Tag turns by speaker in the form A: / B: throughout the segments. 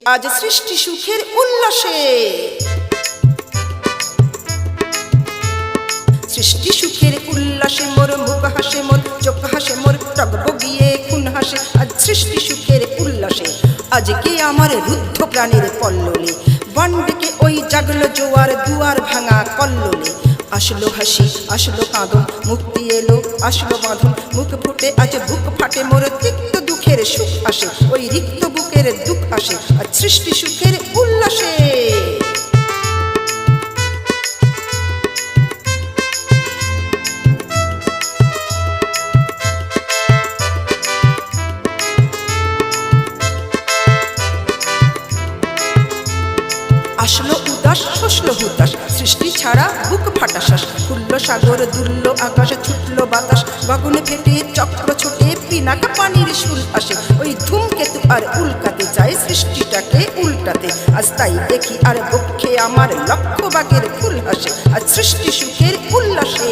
A: আজ সৃষ্টি সুখের উল্লাসে, সৃষ্টি সুখের উল্লাসে মোর মুখ হাসে, মোর চোখ হাসে, মোর টগবগিয়ে খুন হাসে। আজ সৃষ্টি সুখের উল্লাসে, আজকে আমার রুদ্ধ প্রাণের পল্ললে বন্ডকে ওই জাগলো জোয়ার, দুয়ার ভাঙা কল্লোলে। আসলো হাসি, আসলো কাঁদন, মুক্তি এলো, আসলো বাঁধন, মুখ ফুটে আজ বুক ফাটে, মোর তিক্ত দুঃখের সুখ আসে, ওই রিক্ত বুকের দুঃখ আসে। আজ সৃষ্টি সুখের উল্লাসে। আসলো উদাস, শসলো হুতাশ, সৃষ্টি ছাড়া বুক ফাটা শ্বাস। খুললো সাগর, দুললো আকাশে, ছুটলো বাতাস, গগনে ফেটে চক্র ছোটে, পিনাকা পানির সুর আসে। ওই ধূমকেতু আর উল্কাতে যায় সৃষ্টিটাকে উল্টাতে। আজ তাই দেখি আর বক্ষে আমার লক্ষ বাগের ফুল হাসে। আজ সৃষ্টি সুখের উল্লাসে।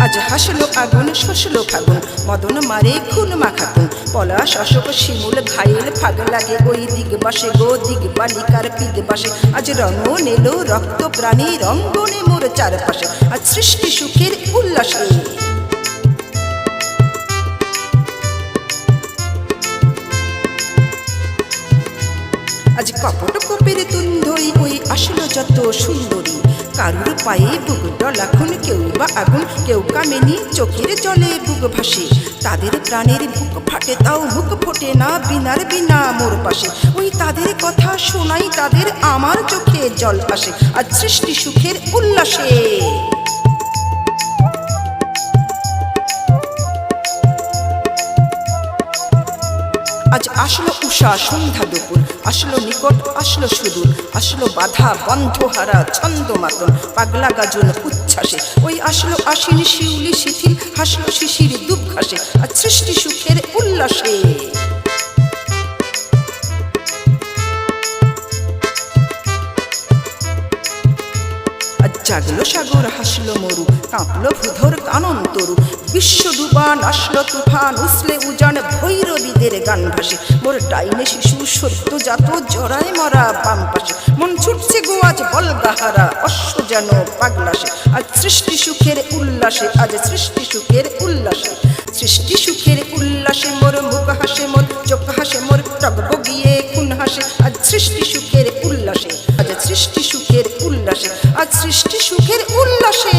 A: আজ হাসলো আগুন, শসলো ফাগুন, মদন মারে খুন মাখাতুন। পলাশ, অশোক, শিমুল, ঘায়েল ফাগ লাগে ওই দিগবাসে গো, দিগবালিকার পিগবাসে। আজ রঙন এলো রক্ত প্রাণী রঙ্গনে মোর চারপাশে। আজ সৃষ্টি সুখের উল্লাসে। আজ কপট কোপের তুন্ধই ওই আসলো যত সুন্দরী। কারুর পায়ে বুক ডলাখন, কেউ বা আগুন, কেউ কামেনি, চোখের জলে বুক ভাসে। তাদের প্রাণের বুক ফাটে, তাও মুখ ফোটে না, বিনার বিনা মোর পাশে। ওই তাদের কথা শোনাই, তাদের আমার চোখে জল আসে। আজ সৃষ্টি সুখের উল্লাসে। আজ আসলো উষা, সন্ধ্যা, দুপুর, আসলো নিকট, আসলো সুদূর, আসলো বাধা বন্ধহারা ছন্দ মাতন, পাগলা গাজন উচ্ছ্বাসে। ওই আসলো আশ্বিন, শিউলি, শিথিল, হাসলো শিশির দুব ঘাসে। আজ সৃষ্টি সুখের উল্লাসে। জাগলো সাগর, হাসলো মরু, কাঁপলো ভূধর কানন তরু। বিশ্ব ডুবান, আসলো তুফান, উসলে উজান, ভৈরবীদের গান ভাসে। মোর ডাইনে শিশু সদ্যজাত, জরায় মরা বাম পাশে। মন ছুটছে গো আজ বলগাহারা, অশ্ব যেন পাগলাসে। আজ সৃষ্টি সুখের উল্লাসে, আজ সৃষ্টি সুখের উল্লাসে। সৃষ্টি সুখের উল্লাসে মোর মুখ হাসে, মোর চোখ হাসে, মোর টগবগিয়ে খুন হাসে। আজ সৃষ্টি সুখের উল্লাসে, আজ সৃষ্টি সুখের উল্লাসে, আজ সৃষ্টি সুখের উল্লাসে।